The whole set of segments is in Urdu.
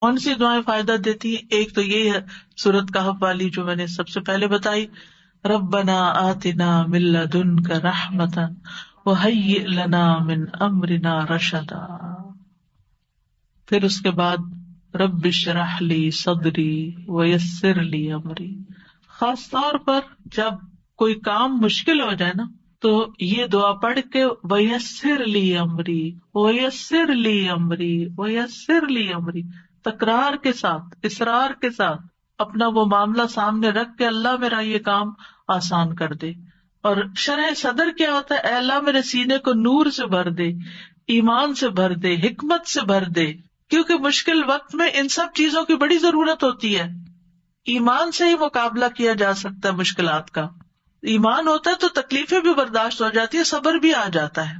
کون سی دعائیں فائدہ دیتی ہیں؟ ایک تو یہی ہے سورۃ کہف والی جو میں نے سب سے پہلے بتائی، ربنا آتنا من لدنک رحمتا وہیئ لنا من امرنا رشدا. پھر اس کے بعد رب اشرح لی صدری ویسر لی امری. خاص طور پر جب کوئی کام مشکل ہو جائے نا تو یہ دعا پڑھ کے ویسر لی امری ویسر لی امری ویسر لی امری، تکرار کے ساتھ، اصرار کے ساتھ اپنا وہ معاملہ سامنے رکھ کے اللہ میرا یہ کام آسان کر دے. اور شرح صدر کیا ہوتا ہے؟ اے اللہ میرے سینے کو نور سے بھر دے، ایمان سے بھر دے، حکمت سے بھر دے، کیونکہ مشکل وقت میں ان سب چیزوں کی بڑی ضرورت ہوتی ہے. ایمان سے ہی مقابلہ کیا جا سکتا ہے مشکلات کا. ایمان ہوتا ہے تو تکلیفیں بھی برداشت ہو جاتی ہے، صبر بھی آ جاتا ہے.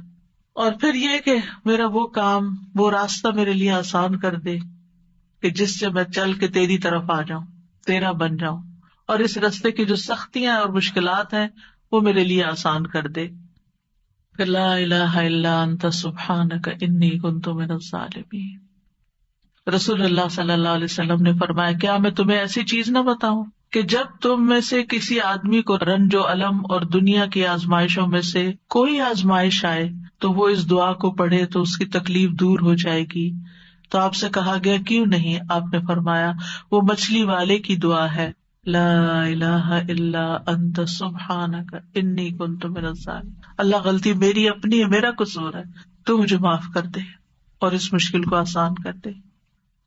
اور پھر یہ کہ میرا وہ کام، وہ راستہ میرے لیے آسان کر دے کہ جس سے میں چل کے تیری طرف آ جاؤں، تیرا بن جاؤں، اور اس راستے کی جو سختیاں اور مشکلات ہیں وہ میرے لیے آسان کر دے. پھر لا الہ الا انت سبحانک انی کنت من الظالمین. رسول اللہ صلی اللہ علیہ وسلم نے فرمایا، کیا میں تمہیں ایسی چیز نہ بتاؤں کہ جب تم میں سے کسی آدمی کو رنج و الم اور دنیا کی آزمائشوں میں سے کوئی آزمائش آئے تو وہ اس دعا کو پڑھے تو اس کی تکلیف دور ہو جائے گی. تو آپ سے کہا گیا کیوں نہیں؟ آپ نے فرمایا وہ مچھلی والے کی دعا ہے، لا الہ الا انت سبحانک انی کنت من الظالمین. اللہ غلطی میری اپنی ہے، میرا قصور ہے، تو مجھے معاف کر دے اور اس مشکل کو آسان کر دے.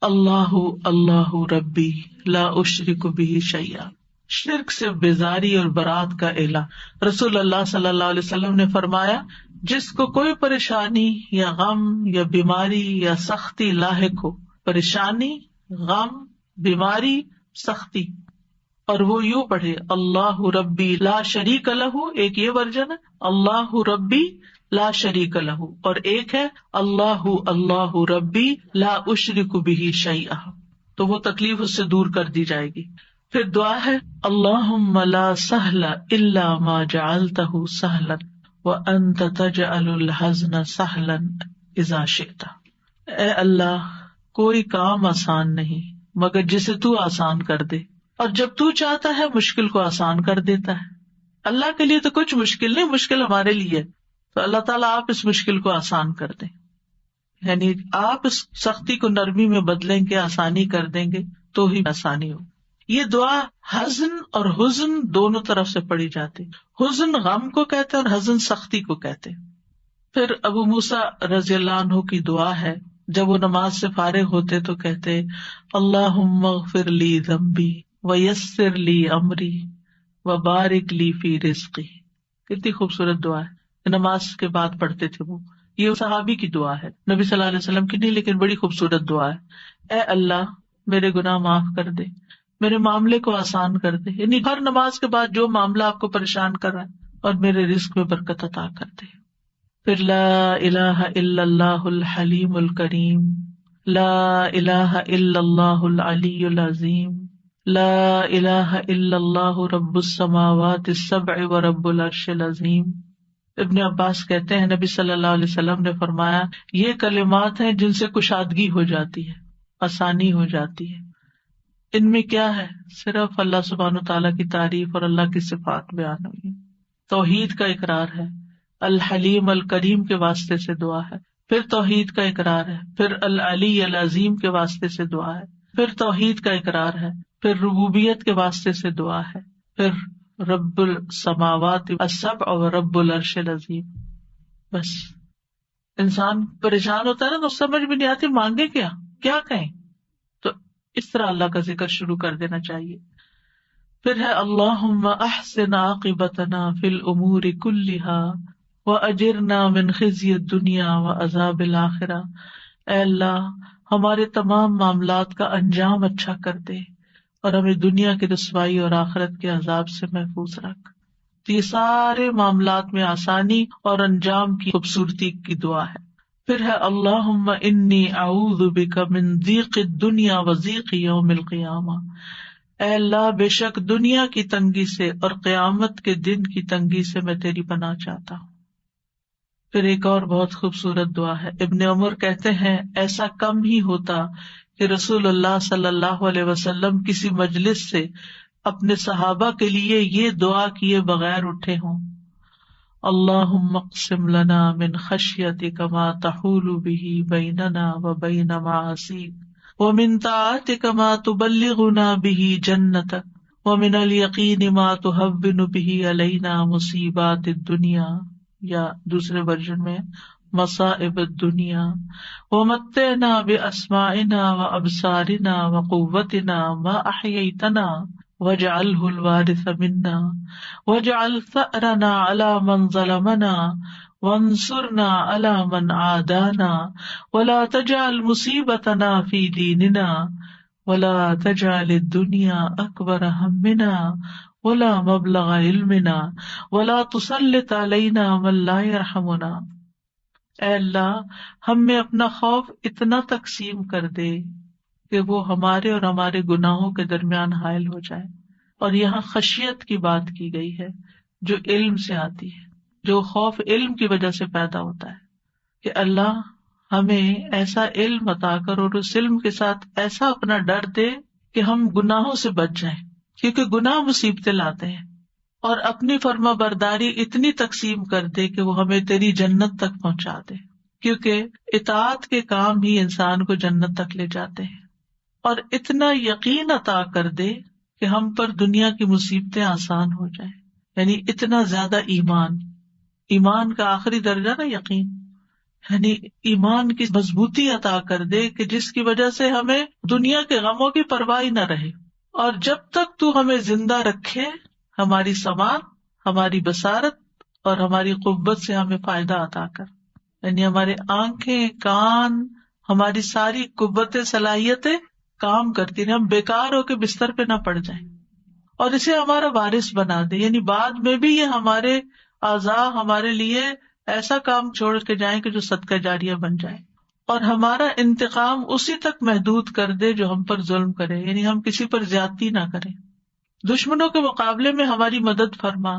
اللہ اللہ ربی لا اشرک بہ شیئا. شرک سے بیزاری اور برات کا اعلان. رسول اللہ صلی اللہ علیہ وسلم نے فرمایا، جس کو کوئی پریشانی یا غم یا بیماری یا سختی لاحق ہو، پریشانی، غم، بیماری، سختی، اور وہ یوں پڑھے اللہ ربی لا شریک لہ، ایک یہ ورژن ہے اللہ ربی لا شریک لہ، اور ایک ہے اللہ اللہ ربی لا اشرک بہ شیئا، تو وہ تکلیف اس سے دور کر دی جائے گی. پھر دعا ہے اللہم لا سہل الا ما جعلتہ سہلا وانت تجعل الحزن سہلا اذا شئت. اے اللہ کوئی کام آسان نہیں مگر جسے تو آسان کر دے، اور جب تو چاہتا ہے مشکل کو آسان کر دیتا ہے. اللہ کے لیے تو کچھ مشکل نہیں، مشکل ہمارے لیے. تو اللہ تعالیٰ آپ اس مشکل کو آسان کر دیں، یعنی آپ اس سختی کو نرمی میں بدلیں گے، آسانی کر دیں گے تو ہی آسانی ہو. یہ دعا حزن اور حزن دونوں طرف سے پڑھی جاتی. حزن غم کو کہتے ہیں اور حزن سختی کو کہتے ہیں. پھر ابو موسیٰ رضی اللہ عنہ کی دعا ہے، جب وہ نماز سے فارغ ہوتے تو کہتے اللہم اغفر لی ذنبی ویسر لی امری وبارک لی فی رزقی. کتنی خوبصورت دعا ہے، نماز کے بعد پڑھتے تھے وہ. یہ صحابی کی دعا ہے، نبی صلی اللہ علیہ وسلم کی نہیں، لیکن بڑی خوبصورت دعا ہے. اے اللہ میرے گناہ معاف کر دے، میرے معاملے کو آسان کر دے، یعنی ہر نماز کے بعد جو معاملہ آپ کو پریشان کر رہا ہے، اور میرے رزق میں برکت عطا کر دے. پھر لا الہ الا اللہ الحلیم الکریم، لا الہ الا اللہ العلی العظیم، لا الہ الا اللہ رب السماوات السبع ورب العرش العظیم. ابن عباس کہتے ہیں نبی صلی اللہ علیہ وسلم نے فرمایا یہ کلمات ہیں جن سے کشادگی ہو جاتی ہے، آسانی ہو جاتی ہے. ان میں کیا ہے؟ صرف اللہ سبحانہ وتعالیٰ کی تعریف اور اللہ کی صفات بیان ہوئی، توحید کا اقرار ہے، الحلیم الکریم کے واسطے سے دعا ہے، پھر توحید کا اقرار ہے، پھر العلی العظیم کے واسطے سے دعا ہے، پھر توحید کا اقرار ہے، پھر ربوبیت کے واسطے سے دعا ہے، پھر رب السماوات السبع اور رب العرش العظیم. بس انسان پریشان ہوتا ہے نا تو سمجھ بھی نہیں آتی مانگے کیا کہیں، تو اس طرح اللہ کا ذکر شروع کر دینا چاہیے. پھر ہے اللہم احسن عاقبتنا فی الامور کلہا واجرنا من خزی الدنیا وعذاب الآخرہ. اے اللہ ہمارے تمام معاملات کا انجام اچھا کر دے اور ہمیں دنیا کی رسوائی اور آخرت کے عذاب سے محفوظ رکھ. یہ سارے معاملات میں آسانی اور انجام کی خوبصورتی کی دعا ہے. پھر ہے اللہم انی اعوذ بک من ضیق الدنیا وضیق یوم القیامہ. اے اللہ بے شک دنیا کی تنگی سے اور قیامت کے دن کی تنگی سے میں تیری پناہ چاہتا ہوں. پھر ایک اور بہت خوبصورت دعا ہے. ابن عمر کہتے ہیں ایسا کم ہی ہوتا کہ رسول اللہ صلی اللہ علیہ وسلم کسی مجلس سے اپنے صحابہ کے لیے یہ دعا کیے بغیر اٹھے ہوں، اللہم اقسم لنا من خشیتک ما تحول به بیننا وبین معاصیک ومن طاعتک ما تبلغنا به جنتک ومن الیقین ما تہون به علینا مصیبات الدنیا، یا دوسرے ورژن میں مصائب الدنیا، ومتعنا باسماعنا وابصارنا وقوتنا ما احییتنا واجعلہ الوارث منا واجعل ثأرنا على من ظلمنا وانصرنا على من عادانا ولا تجعل مصیبتنا في دیننا ولا تجعل الدنیا اکبر ہمنا ولا مبلغ علمنا ولا تسلط علینا من لا یرحمنا۔ اے اللہ، ہم میں اپنا خوف اتنا تقسیم کر دے کہ وہ ہمارے اور ہمارے گناہوں کے درمیان حائل ہو جائے۔ اور یہاں خشیت کی بات کی گئی ہے جو علم سے آتی ہے، جو خوف علم کی وجہ سے پیدا ہوتا ہے، کہ اللہ ہمیں ایسا علم عطا کر اور اس علم کے ساتھ ایسا اپنا ڈر دے کہ ہم گناہوں سے بچ جائیں، کیونکہ گناہ مصیبتیں لاتے ہیں، اور اپنی فرما برداری اتنی تقسیم کر دے کہ وہ ہمیں تیری جنت تک پہنچا دے، کیونکہ اطاعت کے کام ہی انسان کو جنت تک لے جاتے ہیں، اور اتنا یقین عطا کر دے کہ ہم پر دنیا کی مصیبتیں آسان ہو جائیں، یعنی اتنا زیادہ ایمان کا آخری درجہ نا یقین، یعنی ایمان کی مضبوطی عطا کر دے کہ جس کی وجہ سے ہمیں دنیا کے غموں کی پرواہ نہ رہے، اور جب تک تو ہمیں زندہ رکھے ہماری سماعت، ہماری بصارت اور ہماری قوت سے ہمیں فائدہ عطا کر، یعنی ہمارے آنکھیں، کان، ہماری ساری قوتیں، صلاحیتیں کام کرتی رہے، ہم بیکار ہو کے بستر پہ نہ پڑ جائیں، اور اسے ہمارا وارث بنا دے، یعنی بعد میں بھی یہ ہمارے اعضاء ہمارے لیے ایسا کام چھوڑ کے جائیں کہ جو صدقہ جاریہ بن جائے، اور ہمارا انتقام اسی تک محدود کر دے جو ہم پر ظلم کرے، یعنی ہم کسی پر زیادتی نہ کریں، دشمنوں کے مقابلے میں ہماری مدد فرما،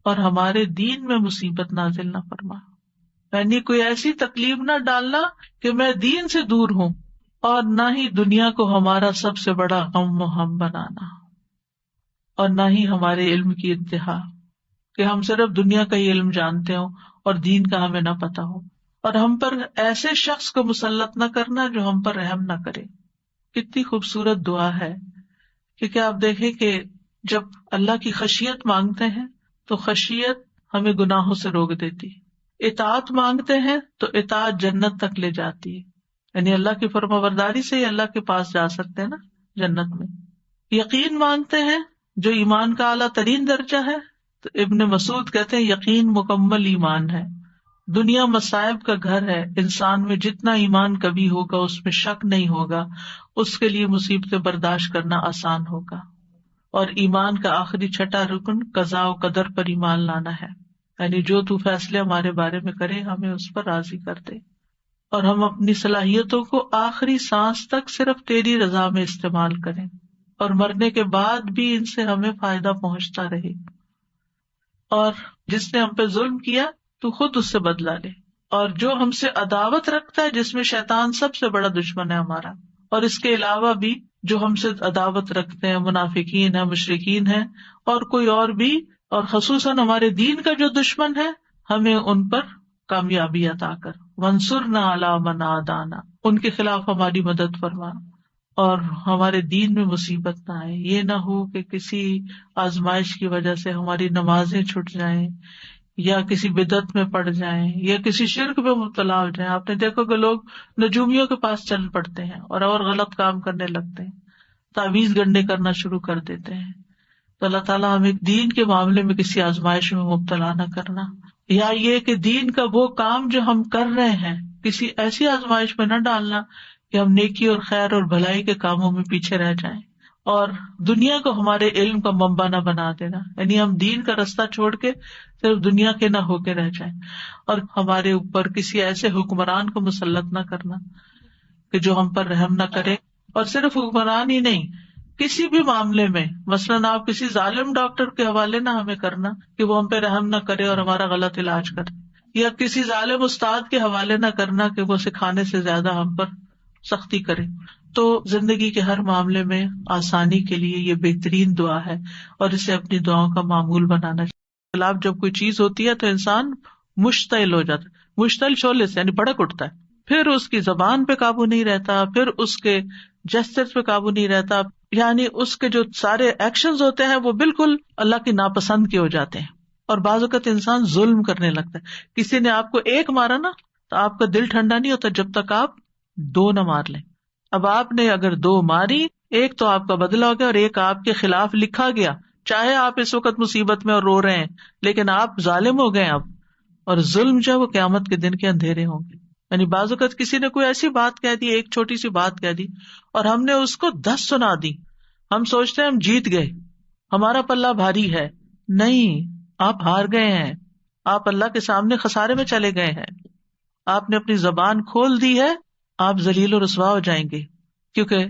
اور ہمارے دین میں مصیبت نازل نہ فرما، یعنی کوئی ایسی تکلیف نہ ڈالنا کہ میں دین سے دور ہوں، اور نہ ہی دنیا کو ہمارا سب سے بڑا غم و ہم بنانا، اور نہ ہی ہمارے علم کی انتہا کہ ہم صرف دنیا کا ہی علم جانتے ہوں اور دین کا ہمیں نہ پتا ہو، اور ہم پر ایسے شخص کو مسلط نہ کرنا جو ہم پر رحم نہ کرے۔ کتنی خوبصورت دعا ہے، کیونکہ آپ دیکھیں کہ جب اللہ کی خشیت مانگتے ہیں تو خشیت ہمیں گناہوں سے روک دیتی، اطاعت مانگتے ہیں تو اطاعت جنت تک لے جاتی ہے، یعنی اللہ کی فرما برداری سے ہی اللہ کے پاس جا سکتے ہیں نا جنت میں۔ یقین مانگتے ہیں جو ایمان کا اعلیٰ ترین درجہ ہے، تو ابن مسعود کہتے ہیں یقین مکمل ایمان ہے، دنیا مصائب کا گھر ہے، انسان میں جتنا ایمان کبھی ہوگا اس میں شک نہیں ہوگا، اس کے لیے مصیبتیں برداشت کرنا آسان ہوگا۔ اور ایمان کا آخری چھٹا رکن قضاء و قدر پر ایمان لانا ہے، یعنی جو تو فیصلے ہمارے بارے میں کرے ہمیں اس پر راضی کر دے، اور ہم اپنی صلاحیتوں کو آخری سانس تک صرف تیری رضا میں استعمال کریں، اور مرنے کے بعد بھی ان سے ہمیں فائدہ پہنچتا رہے، اور جس نے ہم پہ ظلم کیا تو خود اس سے بدلہ لے، اور جو ہم سے عداوت رکھتا ہے، جس میں شیطان سب سے بڑا دشمن ہے ہمارا، اور اس کے علاوہ بھی جو ہم سے عداوت رکھتے ہیں، منافقین ہیں، مشرکین ہیں، اور کوئی اور بھی، اور خصوصاً ہمارے دین کا جو دشمن ہے، ہمیں ان پر کامیابی عطا کر، وانصرنا علی من عادانا، ان کے خلاف ہماری مدد فرما، اور ہمارے دین میں مصیبت نہ آئے، یہ نہ ہو کہ کسی آزمائش کی وجہ سے ہماری نمازیں چھٹ جائیں، یا کسی بدعت میں پڑ جائیں، یا کسی شرک میں مبتلا ہو جائیں۔ آپ نے دیکھو کہ لوگ نجومیوں کے پاس چل پڑتے ہیں اور غلط کام کرنے لگتے ہیں، تعویذ گنڈے کرنا شروع کر دیتے ہیں۔ تو اللہ تعالیٰ ہمیں دین کے معاملے میں کسی آزمائش میں مبتلا نہ کرنا، یا یہ کہ دین کا وہ کام جو ہم کر رہے ہیں کسی ایسی آزمائش میں نہ ڈالنا کہ ہم نیکی اور خیر اور بھلائی کے کاموں میں پیچھے رہ جائیں، اور دنیا کو ہمارے علم کا منبع نہ بنا دینا، یعنی ہم دین کا رستہ چھوڑ کے صرف دنیا کے نہ ہو کے رہ جائیں، اور ہمارے اوپر کسی ایسے حکمران کو مسلط نہ کرنا کہ جو ہم پر رحم نہ کرے، اور صرف حکمران ہی نہیں، کسی بھی معاملے میں، مثلاً آپ کسی ظالم ڈاکٹر کے حوالے نہ ہمیں کرنا کہ وہ ہم پہ رحم نہ کرے اور ہمارا غلط علاج کرے، یا کسی ظالم استاد کے حوالے نہ کرنا کہ وہ سکھانے سے زیادہ ہم پر سختی کرے۔ تو زندگی کے ہر معاملے میں آسانی کے لیے یہ بہترین دعا ہے، اور اسے اپنی دعاؤں کا معمول بنانا چاہیے۔ خلاف جب کوئی چیز ہوتی ہے تو انسان مشتعل ہو جاتا ہے، مشتعل شعلے سے یعنی بھڑک اٹھتا ہے، پھر اس کی زبان پہ قابو نہیں رہتا، پھر اس کے جسچر پہ قابو نہیں رہتا، یعنی اس کے جو سارے ایکشنز ہوتے ہیں وہ بالکل اللہ کی ناپسند کے ہو جاتے ہیں۔ اور بعض اوقات انسان ظلم کرنے لگتا ہے، کسی نے آپ کو ایک مارا نا تو آپ کا دل ٹھنڈا نہیں ہوتا جب تک آپ 2 نہ مار لیں۔ اب آپ نے اگر 2 ماری، ایک تو آپ کا بدلہ ہو گیا اور ایک آپ کے خلاف لکھا گیا، چاہے آپ اس وقت مصیبت میں اور رو رہے ہیں لیکن آپ ظالم ہو گئے اب، اور ظلم جو ہے وہ قیامت کے دن کے اندھیرے ہوں گے۔ یعنی بعض اوقات کسی نے کوئی ایسی بات کہہ دی، ایک چھوٹی سی بات کہہ دی اور ہم نے اس کو 10 سنا دی، ہم سوچتے ہیں ہم جیت گئے، ہمارا پلہ بھاری ہے، نہیں، آپ ہار گئے ہیں، آپ اللہ کے سامنے خسارے میں چلے گئے ہیں، آپ نے اپنی زبان کھول دی ہے، آپ ذلیل و رسوا ہو جائیں گے، کیونکہ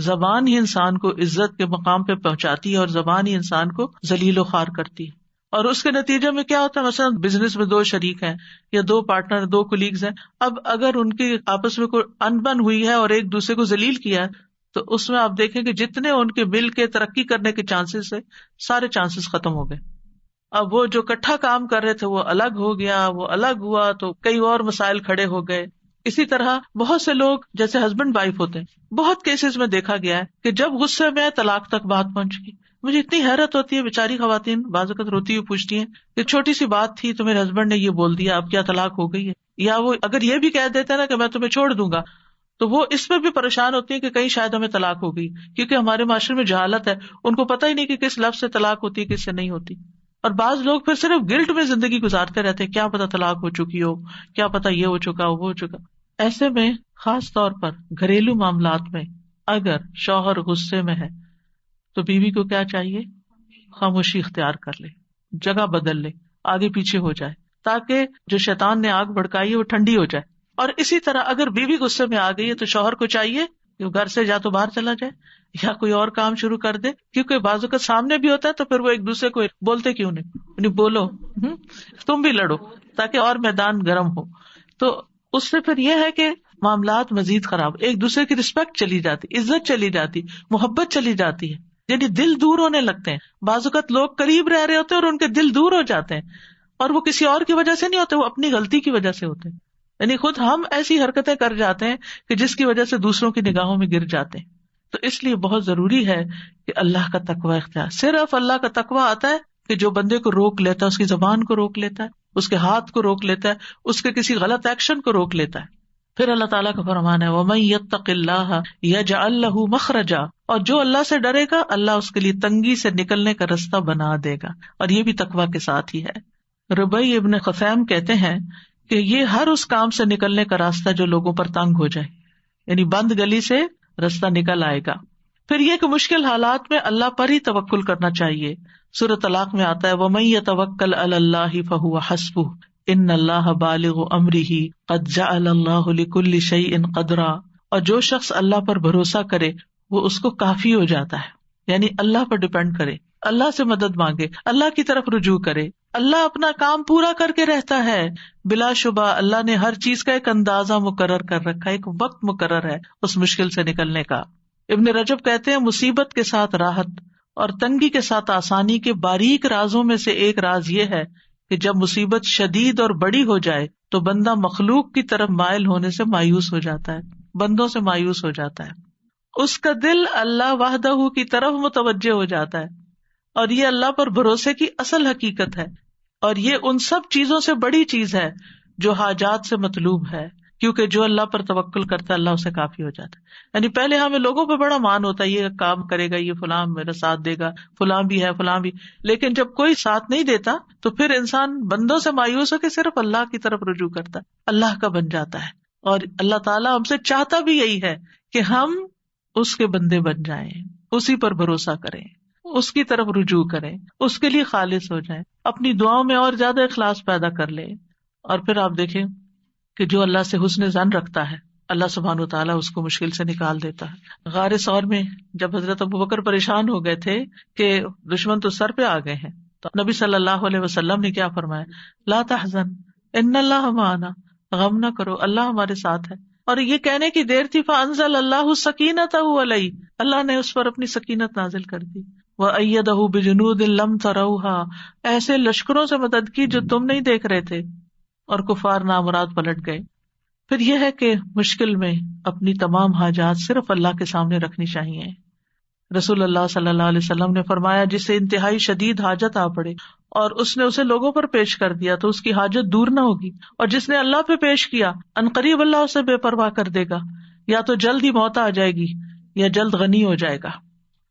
زبان ہی انسان کو عزت کے مقام پہ پہنچاتی ہے اور زبان ہی انسان کو ذلیل و خوار کرتی ہے۔ اور اس کے نتیجے میں کیا ہوتا ہے، مثلا بزنس میں 2 شریک ہیں یا 2 پارٹنر، 2 کولیگز ہیں، اب اگر ان کی آپس میں کوئی انبن ہوئی ہے اور ایک دوسرے کو ذلیل کیا ہے تو اس میں آپ دیکھیں کہ جتنے ان کے مل کے ترقی کرنے کے چانسز ہے، سارے چانسز ختم ہو گئے۔ اب وہ جو اکٹھا کام کر رہے تھے وہ الگ ہو گیا، وہ الگ ہوا تو کئی اور مسائل کھڑے ہو گئے۔ اسی طرح بہت سے لوگ جیسے ہسبینڈ وائف ہوتے ہیں، بہت کیسز میں دیکھا گیا ہے کہ جب غصے میں طلاق تک بات پہنچ گئی۔ مجھے اتنی حیرت ہوتی ہے، بیچاری خواتین بعض اوقات روتی ہوئی پوچھتی ہیں کہ چھوٹی سی بات تھی تو میرے ہسبینڈ نے یہ بول دیا، اب کیا طلاق ہو گئی ہے؟ یا وہ اگر یہ بھی کہہ دیتے نا کہ میں تمہیں چھوڑ دوں گا تو وہ اس میں بھی پریشان ہوتی ہیں کہ کہیں شاید ہمیں طلاق ہو گئی، کیونکہ ہمارے معاشرے میں جہالت ہے، ان کو پتہ ہی نہیں کہ کس لفظ سے طلاق ہوتی ہے کس سے نہیں ہوتی۔ اور بعض لوگ پھر صرف گلٹ میں زندگی گزارتے رہتے ہیں، کیا پتا طلاق ہو چکی ہو، کیا پتا یہ ہو چکا ہو، وہ ہو چکا۔ ایسے میں خاص طور پر گھریلو معاملات میں اگر شوہر غصے میں ہے تو بیوی کو کیا چاہیے، خاموشی اختیار کر لے، جگہ بدل لے، آگے پیچھے ہو جائے، تاکہ جو شیطان نے آگ بھڑکائی ہے وہ ٹھنڈی ہو جائے۔ اور اسی طرح اگر بیوی غصے میں آ گئی ہے تو شوہر کو چاہیے کہ وہ گھر سے یا تو باہر چلا جائے یا کوئی اور کام شروع کر دے، کیونکہ بازو کا سامنے بھی ہوتا ہے تو پھر وہ ایک دوسرے کو بولتے کیوں نہیں بولو، تم بھی لڑو تاکہ اور میدان گرم ہو۔ تو اس سے پھر یہ ہے کہ معاملات مزید خراب، ایک دوسرے کی رسپیکٹ چلی جاتی، عزت چلی جاتی، محبت چلی جاتی ہے، یعنی دل دور ہونے لگتے ہیں۔ بعض اوقات لوگ قریب رہ رہے ہوتے ہیں اور ان کے دل دور ہو جاتے ہیں، اور وہ کسی اور کی وجہ سے نہیں ہوتے، وہ اپنی غلطی کی وجہ سے ہوتے ہیں، یعنی خود ہم ایسی حرکتیں کر جاتے ہیں کہ جس کی وجہ سے دوسروں کی نگاہوں میں گر جاتے ہیں۔ تو اس لیے بہت ضروری ہے کہ اللہ کا تقوی اختیار، صرف اللہ کا تقوی آتا ہے کہ جو بندے کو روک لیتا ہے، اس کی زبان کو روک لیتا ہے، اس کے ہاتھ کو روک لیتا ہے، اس کے کسی غلط ایکشن کو روک لیتا ہے۔ پھر اللہ تعالیٰ کا فرمان ہے وَمَن يَتَّقِ اللَّهَ يَجْعَل لَّهُ مَخْرَجًا، اور جو اللہ سے ڈرے گا اللہ اس کے لیے تنگی سے نکلنے کا رستہ بنا دے گا، اور یہ بھی تقویٰ کے ساتھ ہی ہے۔ ربیع ابن خثیم کہتے ہیں کہ یہ ہر اس کام سے نکلنے کا راستہ جو لوگوں پر تنگ ہو جائے، یعنی بند گلی سے راستہ نکل آئے گا۔ پھر یہ کہ مشکل حالات میں اللہ پر ہی توکل کرنا چاہیے۔ سورۃ طلاق میں آتا ہے وَمَن يَتَوَکَّلْ عَلَى اللَّهِ فَهُوَ حَسْبُهُ ان اللہ بالغ امرہ قد جعل اللہ لکل شیء قدرا، اور جو شخص اللہ پر بھروسہ کرے وہ اس کو کافی ہو جاتا ہے، یعنی اللہ پر ڈپینڈ کرے، اللہ سے مدد مانگے، اللہ کی طرف رجوع کرے، اللہ اپنا کام پورا کر کے رہتا ہے۔ بلا شبہ اللہ نے ہر چیز کا ایک اندازہ مقرر کر رکھا ہے، ایک وقت مقرر ہے اس مشکل سے نکلنے کا۔ ابن رجب کہتے ہیں مصیبت کے ساتھ راحت اور تنگی کے ساتھ آسانی کے باریک رازوں میں سے ایک راز یہ ہے کہ جب مصیبت شدید اور بڑی ہو جائے تو بندہ مخلوق کی طرف مائل ہونے سے مایوس ہو جاتا ہے، بندوں سے مایوس ہو جاتا ہے، اس کا دل اللہ وحدہ کی طرف متوجہ ہو جاتا ہے، اور یہ اللہ پر بھروسے کی اصل حقیقت ہے، اور یہ ان سب چیزوں سے بڑی چیز ہے جو حاجات سے مطلوب ہے، کیونکہ جو اللہ پر توکل کرتا ہے اللہ اسے کافی ہو جاتا ہے۔ یعنی پہلے ہمیں لوگوں پہ بڑا مان ہوتا ہے، یہ کام کرے گا، یہ فلاں میرا ساتھ دے گا، فلاں بھی ہے، فلاں بھی، لیکن جب کوئی ساتھ نہیں دیتا تو پھر انسان بندوں سے مایوس ہو کے صرف اللہ کی طرف رجوع کرتا ہے، اللہ کا بن جاتا ہے۔ اور اللہ تعالیٰ ہم سے چاہتا بھی یہی ہے کہ ہم اس کے بندے بن جائیں، اسی پر بھروسہ کریں، اس کی طرف رجوع کریں، اس کے لیے خالص ہو جائیں، اپنی دعاؤں میں اور زیادہ اخلاص پیدا کر لیں۔ اور پھر آپ دیکھیں کہ جو اللہ سے حسن ظن رکھتا ہے اللہ سبحانہ وتعالیٰ اس کو مشکل سے نکال دیتا ہے۔ غار ثور میں جب حضرت ابوبکر پریشان ہو گئے تھے کہ دشمن تو سر پہ آ گئے ہیں، تو نبی صلی اللہ علیہ وسلم نے کیا فرمایا، لا تحزن ان اللہ معنا، غم نہ کرو اللہ ہمارے ساتھ ہے۔ اور یہ کہنے کی دیر تھی فانزل اللہ سکینتہ علیہ، اللہ نے اس پر اپنی سکینت نازل کر دی، وأیدہ بجنود لم تروہا، ایسے لشکروں سے مدد کی جو تم نہیں دیکھ رہے تھے، اور کفار نامراد پلٹ گئے۔ پھر یہ ہے کہ مشکل میں اپنی تمام حاجات صرف اللہ کے سامنے رکھنی چاہیے۔ رسول اللہ صلی اللہ علیہ وسلم نے فرمایا جسے انتہائی شدید حاجت آ پڑے اور اس نے اسے لوگوں پر پیش کر دیا تو اس کی حاجت دور نہ ہوگی، اور جس نے اللہ پہ پیش کیا عنقریب اللہ اسے بے پرواہ کر دے گا، یا تو جلد ہی موت آ جائے گی یا جلد غنی ہو جائے گا۔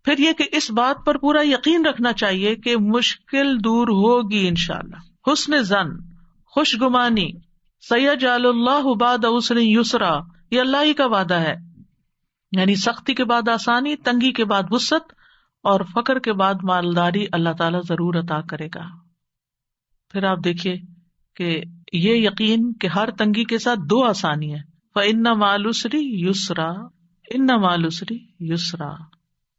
پھر یہ کہ اس بات پر پورا یقین رکھنا چاہیے کہ مشکل دور ہوگی انشاءاللہ۔ حسن ظن، خوش گمانی، سیجعل اللہ بعد عسر یسرا، یہ اللہ ہی کا وعدہ ہے، یعنی سختی کے بعد آسانی، تنگی کے بعد وسعت، اور فقر کے بعد مالداری اللہ تعالیٰ ضرور عطا کرے گا۔ پھر آپ دیکھیے کہ یہ یقین کہ ہر تنگی کے ساتھ دو آسانی ہے، فَإِنَّ مَعَ الْعُسْرِ يُسْرًا، إِنَّ مَعَ الْعُسْرِ يُسْرًا،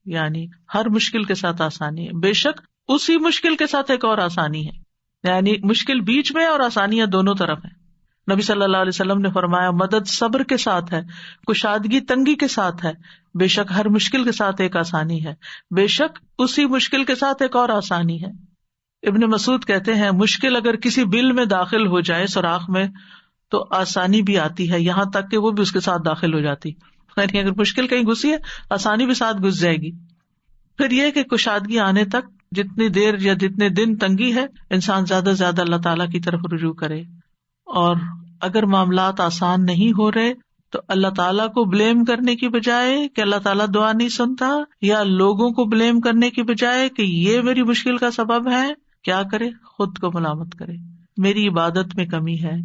یعنی ہر مشکل کے ساتھ آسانی ہے، بے شک اسی مشکل کے ساتھ ایک اور آسانی ہے، یعنی مشکل بیچ میں اور آسانیاں دونوں طرف ہیں۔ نبی صلی اللہ علیہ وسلم نے فرمایا مدد صبر کے ساتھ ہے، کشادگی تنگی کے ساتھ ہے، بے شک ہر مشکل کے ساتھ ایک آسانی ہے، بے شک اسی مشکل کے ساتھ ایک اور آسانی ہے۔ ابن مسعود کہتے ہیں مشکل اگر کسی بل میں داخل ہو جائے سوراخ میں تو آسانی بھی آتی ہے، یہاں تک کہ وہ بھی اس کے ساتھ داخل ہو جاتی، یعنی اگر مشکل کہیں گھسی ہے آسانی بھی ساتھ گھس جائے گی۔ پھر یہ کہ کشادگی آنے تک جتنی دیر یا جتنے دن تنگی ہے انسان زیادہ سے زیادہ اللہ تعالیٰ کی طرف رجوع کرے، اور اگر معاملات آسان نہیں ہو رہے تو اللہ تعالیٰ کو بلیم کرنے کی بجائے کہ اللہ تعالیٰ دعا نہیں سنتا، یا لوگوں کو بلیم کرنے کی بجائے کہ یہ میری مشکل کا سبب ہے، کیا کرے؟ خود کو ملامت کرے، میری عبادت میں کمی ہے،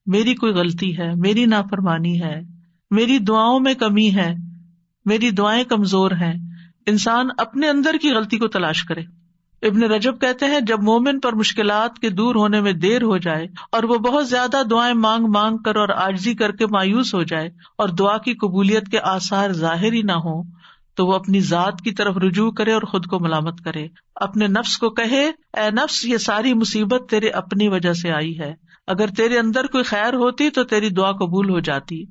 میری کوئی غلطی ہے، میری نافرمانی ہے، میری دعاؤں میں کمی ہے، میری دعائیں کمزور ہیں۔ انسان اپنے اندر کی غلطی کو تلاش کرے۔ ابن رجب کہتے ہیں جب مومن پر مشکلات کے دور ہونے میں دیر ہو جائے اور وہ بہت زیادہ دعائیں مانگ مانگ کر اور عاجزی کر کے مایوس ہو جائے اور دعا کی قبولیت کے آثار ظاہر ہی نہ ہوں تو وہ اپنی ذات کی طرف رجوع کرے اور خود کو ملامت کرے، اپنے نفس کو کہے اے نفس یہ ساری مصیبت تیرے اپنی وجہ سے آئی ہے، اگر تیرے اندر کوئی خیر ہوتی تو تیری دعا قبول ہو جاتی۔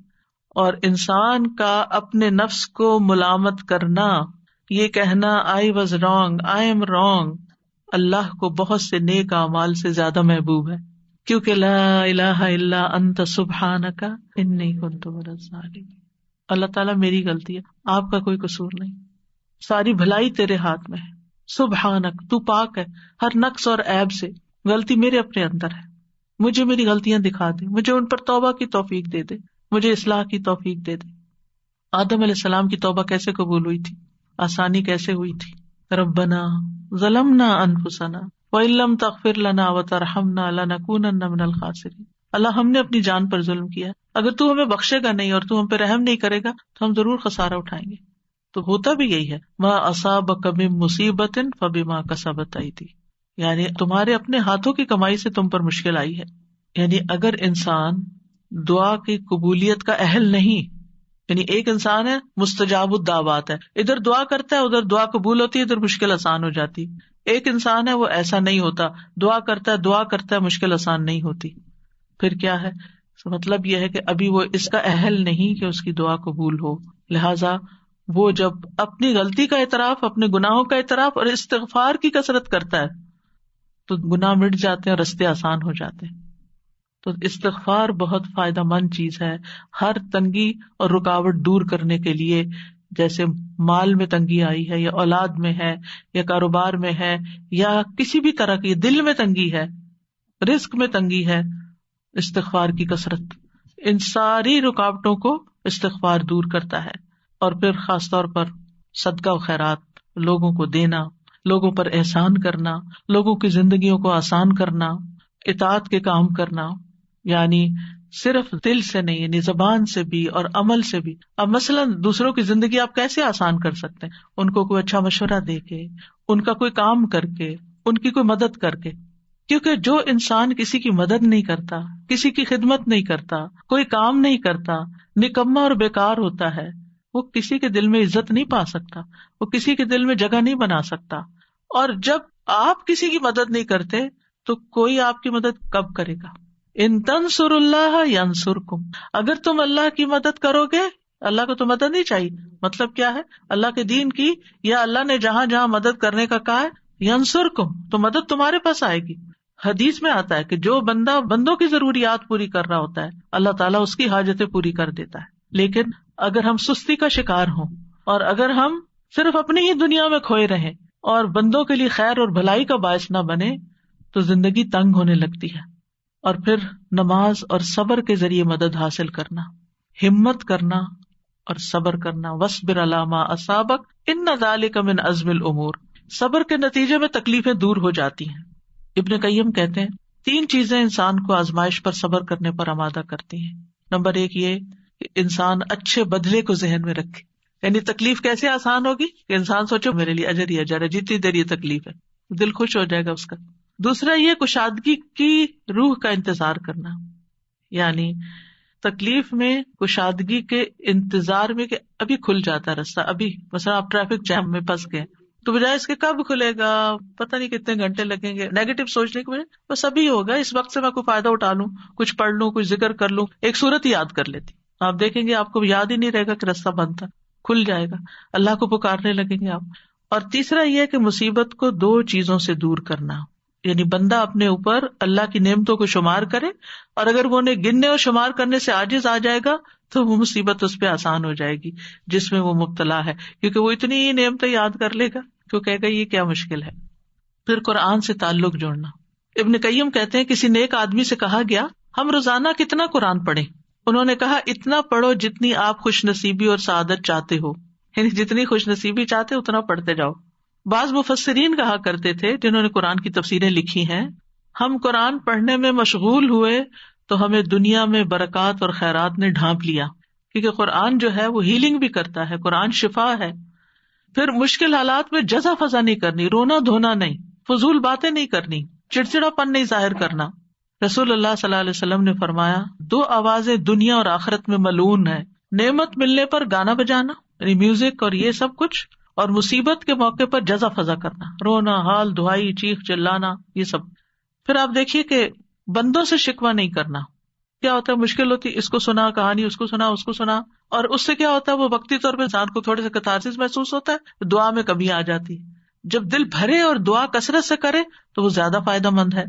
اور انسان کا اپنے نفس کو ملامت کرنا، یہ کہنا I was wrong, I am wrong، اللہ کو بہت سے نیک اعمال سے زیادہ محبوب ہے، کیونکہ لا الہ الا انت سبحانک انی کنت من الظالمین، اللہ تعالیٰ میری غلطی ہے، آپ کا کوئی قصور نہیں، ساری بھلائی تیرے ہاتھ میں ہے، سبحانک تو پاک ہے ہر نقص اور عیب سے، غلطی میرے اپنے اندر ہے، مجھے میری غلطیاں دکھا دے، مجھے ان پر توبہ کی توفیق دے دے، مجھے اصلاح کی توفیق دے دے۔ آدم علیہ السلام کی توبہ کیسے قبول ہوئی تھی؟ آسانی کیسے ہوئی تھی؟ ربنا ظلمنا انفسنا وان لم تغفر لنا وترحمنا لنکونن من الخاسرین، اللہ ہم نے اپنی جان پر ظلم کیا، اگر تو ہمیں بخشے گا نہیں اور تو ہم پہ رحم نہیں کرے گا تو ہم ضرور خسارہ اٹھائیں گے۔ تو ہوتا بھی یہی ہے، ما اصابک من مصیبت فبما کسبت ایدی، یعنی تمہارے اپنے ہاتھوں کی کمائی سے تم پر مشکل آئی ہے۔ یعنی اگر انسان دعا کی قبولیت کا اہل نہیں، یعنی ایک انسان ہے مستجاب الدعوات ہے، ادھر دعا کرتا ہے ادھر دعا قبول ہوتی ہے، ادھر مشکل آسان ہو جاتی، ایک انسان ہے وہ ایسا نہیں ہوتا، دعا کرتا ہے مشکل آسان نہیں ہوتی، پھر کیا ہے؟ مطلب یہ ہے کہ ابھی وہ اس کا اہل نہیں کہ اس کی دعا قبول ہو، لہذا وہ جب اپنی غلطی کا اعتراف، اپنے گناہوں کا اعتراف اور استغفار کی کثرت کرتا ہے تو گناہ مٹ جاتے ہیں اور رستے آسان ہو جاتے ہیں۔ تو استغفار بہت فائدہ مند چیز ہے ہر تنگی اور رکاوٹ دور کرنے کے لیے، جیسے مال میں تنگی آئی ہے یا اولاد میں ہے یا کاروبار میں ہے یا کسی بھی طرح کی دل میں تنگی ہے، رزق میں تنگی ہے، استغفار کی کثرت ان ساری رکاوٹوں کو استغفار دور کرتا ہے۔ اور پھر خاص طور پر صدقہ و خیرات، لوگوں کو دینا، لوگوں پر احسان کرنا، لوگوں کی زندگیوں کو آسان کرنا، اطاعت کے کام کرنا، یعنی صرف دل سے نہیں، یعنی زبان سے بھی اور عمل سے بھی۔ اب مثلاً دوسروں کی زندگی آپ کیسے آسان کر سکتے ہیں؟ ان کو کوئی اچھا مشورہ دے کے، ان کا کوئی کام کر کے، ان کی کوئی مدد کر کے، کیونکہ جو انسان کسی کی مدد نہیں کرتا، کسی کی خدمت نہیں کرتا، کوئی کام نہیں کرتا، نکما اور بیکار ہوتا ہے، وہ کسی کے دل میں عزت نہیں پا سکتا، وہ کسی کے دل میں جگہ نہیں بنا سکتا۔ اور جب آپ کسی کی مدد نہیں کرتے تو کوئی آپ کی مدد کب کرے گا؟ ان تنصر اللہ ینصرکم، اگر تم اللہ کی مدد کرو گے، اللہ کو تو مدد نہیں چاہیے، مطلب کیا ہے، اللہ کے دین کی، یا اللہ نے جہاں جہاں مدد کرنے کا کہا ہے، ینصرکم، تو مدد تمہارے پاس آئے گی۔ حدیث میں آتا ہے کہ جو بندہ بندوں کی ضروریات پوری کر رہا ہوتا ہے، اللہ تعالیٰ اس کی حاجتیں پوری کر دیتا ہے۔ لیکن اگر ہم سستی کا شکار ہوں اور اگر ہم صرف اپنی ہی دنیا میں کھوئے رہیں اور بندوں کے لیے خیر اور بھلائی کا باعث نہ بنے، تو زندگی تنگ ہونے لگتی ہے۔ اور پھر نماز اور صبر کے ذریعے مدد حاصل کرنا، ہمت کرنا اور صبر کرنا، وَاصْبِرْ عَلَىٰ مَا أَصَابَكَ إِنَّ ذَلِكَ مِنْ عَزْمِ الْأُمُورِ، صبر کے نتیجے میں تکلیفیں دور ہو جاتی ہیں۔ ابن قیم کہتے ہیں 3 چیزیں انسان کو آزمائش پر صبر کرنے پر آمادہ کرتی ہیں۔ نمبر 1 یہ کہ انسان اچھے بدلے کو ذہن میں رکھے، یعنی تکلیف کیسے آسان ہوگی کہ انسان سوچے میرے لیے اجر ہی اجر ہے، جتنی دیر یہ تکلیف ہے دل خوش ہو جائے گا اس کا۔ دوسرا یہ کشادگی کی روح کا انتظار کرنا، یعنی تکلیف میں کشادگی کے انتظار میں کہ ابھی کھل جاتا ہے راستہ، ابھی مثلا آپ ٹریفک جام میں پھنس گئے تو بجائے اس کے کب کھلے گا، پتہ نہیں کتنے گھنٹے لگیں گے، نیگیٹو سوچنے کی وجہ بس ابھی ہوگا، اس وقت سے میں کوئی فائدہ اٹھا لوں، کچھ پڑھ لوں، کچھ ذکر کر لوں، ایک صورت یاد کر لیتی، آپ دیکھیں گے آپ کو یاد ہی نہیں رہے گا کہ راستہ بند تھا، کھل جائے گا، اللہ کو پکارنے لگیں گے آپ۔ اور تیسرا یہ کہ مصیبت کو 2 چیزوں سے دور کرنا، یعنی بندہ اپنے اوپر اللہ کی نعمتوں کو شمار کرے، اور اگر وہ انہیں گننے اور شمار کرنے سے عاجز آ جائے گا تو وہ مصیبت اس پہ آسان ہو جائے گی جس میں وہ مبتلا ہے، کیونکہ وہ اتنی ہی نعمتیں یاد کر لے گا کہ وہ کہے گا یہ کیا مشکل ہے۔ پھر قرآن سے تعلق جوڑنا، ابن قیم کہتے ہیں کسی نیک آدمی سے کہا گیا ہم روزانہ کتنا قرآن پڑھیں؟ انہوں نے کہا اتنا پڑھو جتنی آپ خوش نصیبی اور سعادت چاہتے ہو، یعنی جتنی خوش نصیبی چاہتے ہو اتنا پڑھتے جاؤ۔ بعض مفسرین کہا کرتے تھے جنہوں نے قرآن کی تفسیریں لکھی ہیں، ہم قرآن پڑھنے میں مشغول ہوئے تو ہمیں دنیا میں برکات اور خیرات نے ڈھانپ لیا، کیونکہ قرآن جو ہے وہ ہیلنگ بھی کرتا ہے، قرآن شفا ہے۔ پھر مشکل حالات میں جزا فضا نہیں کرنی، رونا دھونا نہیں، فضول باتیں نہیں کرنی، چڑچڑا پن نہیں ظاہر کرنا۔ رسول اللہ صلی اللہ علیہ وسلم نے فرمایا 2 آوازیں دنیا اور آخرت میں ملعون ہیں، نعمت ملنے پر گانا بجانا یعنی میوزک اور یہ سب کچھ، اور مصیبت کے موقع پر جزا فضا کرنا، رونا، حال دعائی، چیخ چلانا، یہ سب۔ پھر آپ دیکھیے کہ بندوں سے شکوہ نہیں کرنا۔ کیا ہوتا ہے مشکل ہوتی اس کو سنا کہانی، اس کو سنا، اس کو سنا، اور اس سے کیا ہوتا ہے وہ وقتی طور پہ انسان کو تھوڑے سے کتارسس محسوس ہوتا ہے، دعا میں کمی آ جاتی۔ جب دل بھرے اور دعا کثرت سے کرے تو وہ زیادہ فائدہ مند ہے۔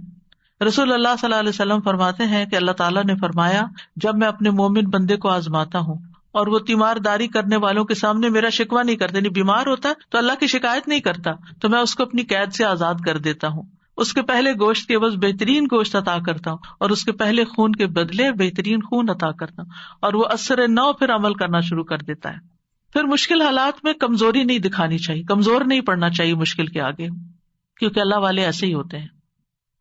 رسول اللہ صلی اللہ علیہ وسلم فرماتے ہیں کہ اللہ تعالیٰ نے فرمایا جب میں اپنے مومن بندے کو آزماتا ہوں اور وہ تیمارداری کرنے والوں کے سامنے میرا شکوہ نہیں کرتے، نہیں بیمار ہوتا تو اللہ کی شکایت نہیں کرتا، تو میں اس کو اپنی قید سے آزاد کر دیتا ہوں، اس کے پہلے گوشت کے عوض بہترین گوشت عطا کرتا ہوں، اور اس کے پہلے خون کے بدلے بہترین خون عطا کرتا ہوں، اور وہ اثر نو پھر عمل کرنا شروع کر دیتا ہے۔ پھر مشکل حالات میں کمزوری نہیں دکھانی چاہیے، کمزور نہیں پڑنا چاہیے مشکل کے آگے، کیونکہ اللہ والے ایسے ہی ہوتے ہیں۔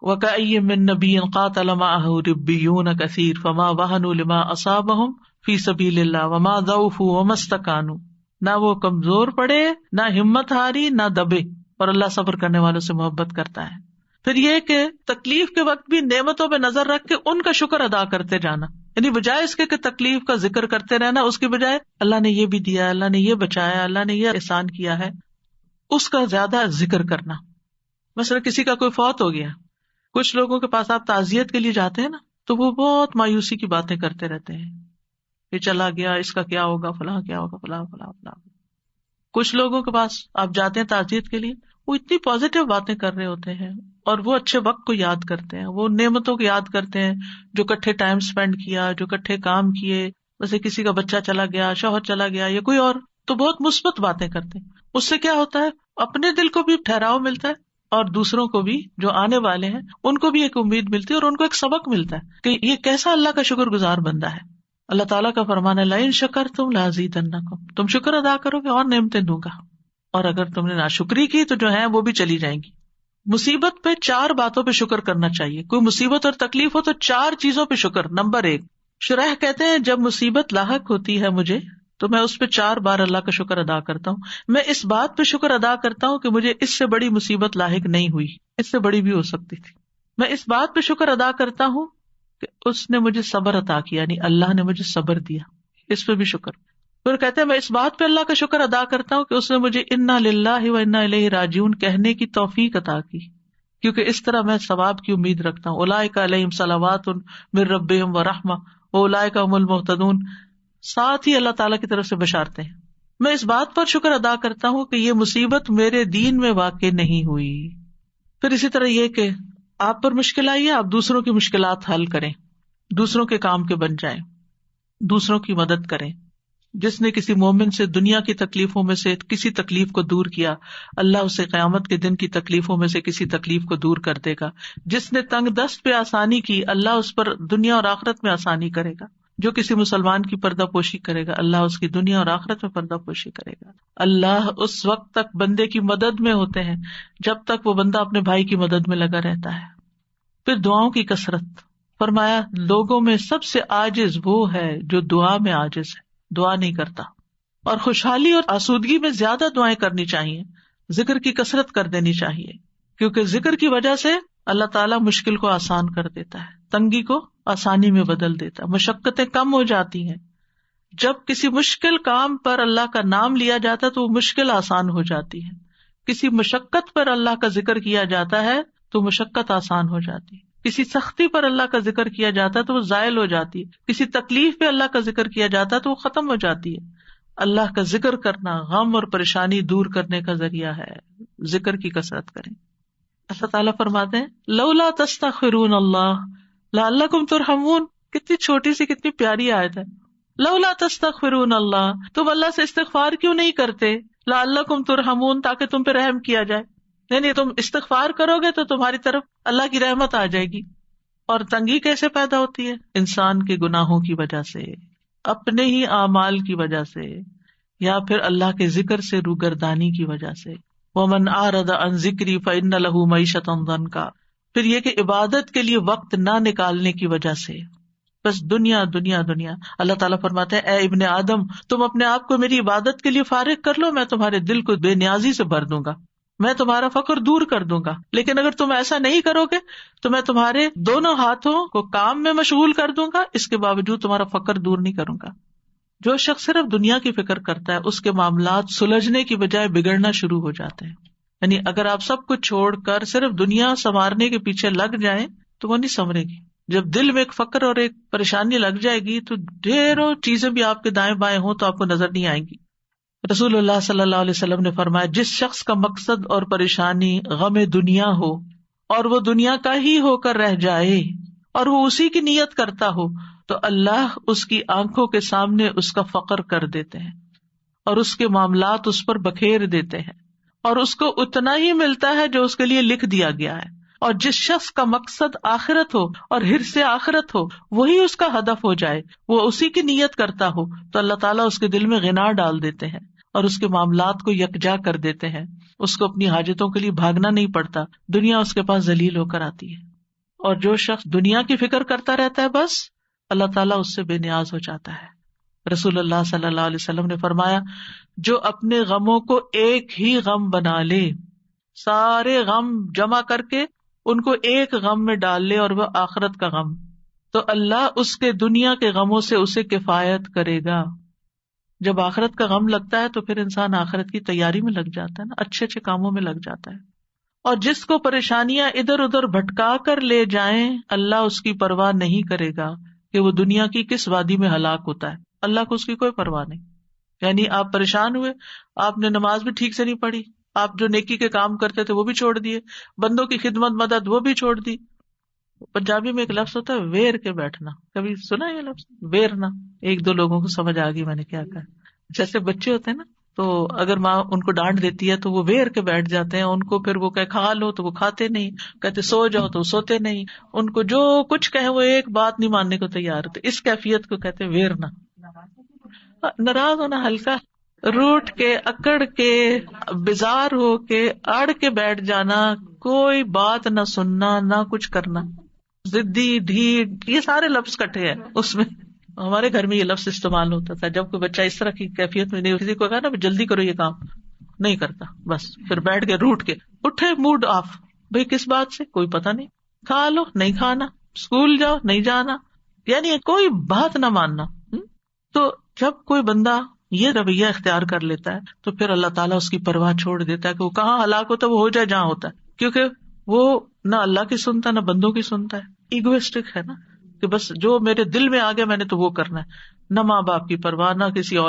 وَكَأَيٍّ مِّن نَّبِيٍّ قَاتَلَ مَعَهُ رِبِّيُّونَ كَثِيرٌ فَمَا وَهَنُوا لِمَا أَصَابَهُمْ فِي سَبِيلِ اللَّهِ وَمَا ضَعُفُوا وَمَا اسْتَكَانُوا، نہ وہ کمزور پڑے، نہ ہمت ہاری، نہ دبے، اور اللہ صبر کرنے والوں سے محبت کرتا ہے۔ پھر یہ کہ تکلیف کے وقت بھی نعمتوں پہ نظر رکھ کے ان کا شکر ادا کرتے جانا، یعنی بجائے اس کے کہ تکلیف کا ذکر کرتے رہنا، اس کی بجائے اللہ نے یہ بھی دیا، اللہ نے یہ بچایا، اللہ نے یہ احسان کیا ہے، اس کا زیادہ ذکر کرنا۔ مثلا کسی کا کوئی فوت ہو گیا، کچھ لوگوں کے پاس آپ تعزیت کے لیے جاتے ہیں نا تو وہ بہت مایوسی کی باتیں کرتے رہتے ہیں، یہ چلا گیا، اس کا کیا ہوگا، فلاں کیا ہوگا، فلاں فلاں فلاں۔ کچھ لوگوں کے پاس آپ جاتے ہیں تعزیت کے لیے، وہ اتنی پازیٹیو باتیں کر رہے ہوتے ہیں، اور وہ اچھے وقت کو یاد کرتے ہیں، وہ نعمتوں کو یاد کرتے ہیں جو کٹھے ٹائم سپینڈ کیا، جو کٹھے کام کیے، جیسے کسی کا بچہ چلا گیا، شوہر چلا گیا یا کوئی اور، تو بہت مثبت باتیں کرتے ہیں۔ اس سے کیا ہوتا ہے اپنے دل کو بھی ٹھہراؤ ملتا ہے، اور دوسروں کو بھی جو آنے والے ہیں ان کو بھی ایک امید ملتی ہے، اور ان کو ایک سبق ملتا ہے کہ یہ کیسا اللہ کا شکر گزار بندہ ہے۔ اللہ تعالیٰ کا فرمان ہے لئن شکرتم لازیدنکم، تم شکر ادا کرو گے اور نعمتیں دوں گا، اور اگر تم نے ناشکری کی تو جو ہے وہ بھی چلی جائیں گی۔ مصیبت پہ 4 باتوں پہ شکر کرنا چاہیے، کوئی مصیبت اور تکلیف ہو تو 4 چیزوں پہ شکر۔ نمبر 1، شرح کہتے ہیں جب مصیبت لاحق ہوتی ہے مجھے تو میں اس پہ 4 بار اللہ کا شکر ادا کرتا ہوں۔ میں اس بات پہ شکر ادا کرتا ہوں کہ مجھے اس سے بڑی مصیبت لاحق نہیں ہوئی، اس سے بڑی بھی ہو سکتی تھی۔ میں اس بات پہ شکر ادا کرتا ہوں کہ اس نے مجھے صبر عطا کیا، یعنی اللہ نے مجھے صبر دیا، اس پہ بھی شکر۔ پھر کہتے ہیں میں اس بات پہ اللہ کا شکر ادا کرتا ہوں کہ اس نے مجھے انا للہ و انا الیہ راجعون کہنے کی توفیق عطا کی، کیونکہ اس طرح میں ثواب کی امید رکھتا ہوں. اولئک علیہم صلوات من ربہم ورحمہ واولئک هم المہتدون. ساتھ ہی اللہ تعالیٰ کی طرف سے بشارتیں ہیں. میں اس بات پر شکر ادا کرتا ہوں کہ یہ مصیبت میرے دین میں واقع نہیں ہوئی. پھر اسی طرح یہ کہ آپ پر مشکل آئی ہے، آپ دوسروں کی مشکلات حل کریں، دوسروں کے کام کے بن جائیں، دوسروں کی مدد کریں. جس نے کسی مومن سے دنیا کی تکلیفوں میں سے کسی تکلیف کو دور کیا، اللہ اسے قیامت کے دن کی تکلیفوں میں سے کسی تکلیف کو دور کر دے گا. جس نے تنگ دست پہ آسانی کی، اللہ اس پر دنیا اور آخرت میں آسانی کرے گا. جو کسی مسلمان کی پردہ پوشی کرے گا، اللہ اس کی دنیا اور آخرت میں پردہ پوشی کرے گا. اللہ اس وقت تک بندے کی مدد میں ہوتے ہیں جب تک وہ بندہ اپنے بھائی کی مدد میں لگا رہتا ہے. پھر دعاؤں کی کثرت. فرمایا لوگوں میں سب سے عاجز وہ ہے جو دعا میں عاجز ہے، دعا نہیں کرتا. اور خوشحالی اور آسودگی میں زیادہ دعائیں کرنی چاہیے، ذکر کی کثرت کر دینی چاہیے، کیونکہ ذکر کی وجہ سے اللہ تعالیٰ مشکل کو آسان کر دیتا ہے، تنگی کو آسانی میں بدل دیتا ہے، مشقتیں کم ہو جاتی ہیں. جب کسی مشکل کام پر اللہ کا نام لیا جاتا ہے تو وہ مشکل آسان ہو جاتی ہے. کسی مشقت پر اللہ کا ذکر کیا جاتا ہے تو مشقت آسان ہو جاتی ہے. کسی سختی پر اللہ کا ذکر کیا جاتا ہے تو وہ زائل ہو جاتی ہے. کسی تکلیف پہ اللہ کا ذکر کیا جاتا ہے تو وہ ختم ہو جاتی ہے. اللہ کا ذکر کرنا غم اور پریشانی دور کرنے کا ذریعہ ہے. ذکر کی کثرت کریں. اللہ تعالیٰ فرماتے ہیں لولا تستغفرون اللہ لعلکم ترحمون. کتنی چھوٹی سی کتنی پیاری آیت ہے. لولا تستغفرون اللہ، تم اللہ سے استغفار کیوں نہیں کرتے؟ لعلکم ترحمون، تاکہ تم پہ رحم کیا جائے. یعنی تم استغفار کرو گے تو تمہاری طرف اللہ کی رحمت آ جائے گی. اور تنگی کیسے پیدا ہوتی ہے؟ انسان کے گناہوں کی وجہ سے، اپنے ہی اعمال کی وجہ سے، یا پھر اللہ کے ذکر سے روگردانی کی وجہ سے. وَمَنْ أَعْرَضَ عَنْ ذِكْرِي فَإِنَّ لَهُ مَعِيشَةً ضَنْكًا. پھر یہ کہ عبادت کے لیے وقت نہ نکالنے کی وجہ سے بس دنیا دنیا دنیا. اللہ تعالیٰ فرماتے ہیں اے ابن آدم، تم اپنے آپ کو میری عبادت کے لیے فارغ کر لو، میں تمہارے دل کو بے نیازی سے بھر دوں گا، میں تمہارا فقر دور کر دوں گا. لیکن اگر تم ایسا نہیں کرو گے تو میں تمہارے دونوں ہاتھوں کو کام میں مشغول کر دوں گا، اس کے باوجود تمہارا فقر دور نہیں کروں گا. جو شخص صرف دنیا کی فکر کرتا ہے اس کے معاملات سلجھنے کی بجائے بگڑنا شروع ہو جاتے ہیں. یعنی اگر آپ سب کچھ چھوڑ کر صرف دنیا سنوارنے کے پیچھے لگ جائیں تو وہ نہیں سنورے گی. جب دل میں ایک فقر اور ایک پریشانی لگ جائے گی تو ڈھیروں چیزیں بھی آپ کے دائیں بائیں ہوں تو آپ کو نظر نہیں آئیں گی. رسول اللہ صلی اللہ علیہ وسلم نے فرمایا جس شخص کا مقصد اور پریشانی غم دنیا ہو اور وہ دنیا کا ہی ہو کر رہ جائے اور وہ اسی کی نیت کرتا ہو تو اللہ اس کی آنکھوں کے سامنے اس کا فقر کر دیتے ہیں اور اس کے معاملات اس پر بکھیر دیتے ہیں اور اس کو اتنا ہی ملتا ہے جو اس کے لیے لکھ دیا گیا ہے. اور جس شخص کا مقصد آخرت ہو اور حرص آخرت ہو وہی اس کا ہدف ہو جائے، وہ اسی کی نیت کرتا ہو تو اللہ تعالیٰ اس کے دل میں غنا ڈال دیتے ہیں اور اس کے معاملات کو یکجا کر دیتے ہیں. اس کو اپنی حاجتوں کے لیے بھاگنا نہیں پڑتا، دنیا اس کے پاس ذلیل ہو کر آتی ہے. اور جو شخص دنیا کی فکر کرتا رہتا ہے بس اللہ تعالیٰ اس سے بے نیاز ہو جاتا ہے. رسول اللہ صلی اللہ علیہ وسلم نے فرمایا جو اپنے غموں کو ایک ہی غم بنا لے، سارے غم جمع کر کے ان کو ایک غم میں ڈال لے اور وہ آخرت کا غم، تو اللہ اس کے دنیا کے غموں سے اسے کفایت کرے گا. جب آخرت کا غم لگتا ہے تو پھر انسان آخرت کی تیاری میں لگ جاتا ہے نا، اچھے اچھے کاموں میں لگ جاتا ہے. اور جس کو پریشانیاں ادھر ادھر بھٹکا کر لے جائیں اللہ اس کی پرواہ نہیں کرے گا کہ وہ دنیا کی کس وادی میں ہلاک ہوتا ہے. اللہ کو اس کی کوئی پرواہ نہیں. یعنی آپ پریشان ہوئے، آپ نے نماز بھی ٹھیک سے نہیں پڑھی، آپ جو نیکی کے کام کرتے تھے وہ بھی چھوڑ دیے، بندوں کی خدمت مدد وہ بھی چھوڑ دی. پنجابی میں ایک لفظ ہوتا ہے ویر کے بیٹھنا، کبھی سنا یہ لفظ ویرنا؟ ایک دو لوگوں کو سمجھ آ گئی میں نے کیا کہا. جیسے بچے ہوتے ہیں نا تو اگر ماں ان کو ڈانٹ دیتی ہے تو وہ ویر کے بیٹھ جاتے ہیں، ان کو پھر وہ کہ کھا لو تو وہ کھاتے نہیں، کہتے سو جاؤ تو سوتے نہیں، ان کو جو کچھ کہے وہ ایک بات نہیں ماننے کو تیار ہوتے. اس کیفیت کو کہتے ہیں ویرنا. ناراض ہونا ہلکا، روٹ کے اکڑ کے بیزار ہو کے اڑ کے بیٹھ جانا، کوئی بات نہ سننا نہ کچھ کرنا، ضدی ڈھیٹ، یہ سارے لفظ کٹے ہیں اس میں. ہمارے گھر میں یہ لفظ استعمال ہوتا تھا جب کوئی بچہ اس طرح کی کیفیت میں نہیں، کسی کو کہا نا جلدی کرو یہ کام، نہیں کرتا، بس پھر بیٹھ کے روٹ کے اٹھے موڈ آف. بھئی کس بات سے؟ کوئی پتہ نہیں، کھا لو نہیں کھانا، اسکول جاؤ نہیں جانا، یعنی کوئی بات نہ ماننا. تو جب کوئی بندہ یہ رویہ اختیار کر لیتا ہے تو پھر اللہ تعالیٰ اس کی پرواہ چھوڑ دیتا ہے کہ وہ کہاں ہلاک ہوتا ہے، وہ ہو جائے جہاں ہوتا ہے، کیونکہ وہ نہ اللہ کی سنتا نہ بندوں کی سنتا ہے، ایگوسٹک ہے نا، کہ بس جو میرے دل میں آ گیا میں نے تو وہ کرنا ہے، نہ ماں باپ کی پرواہ نہ کسی اور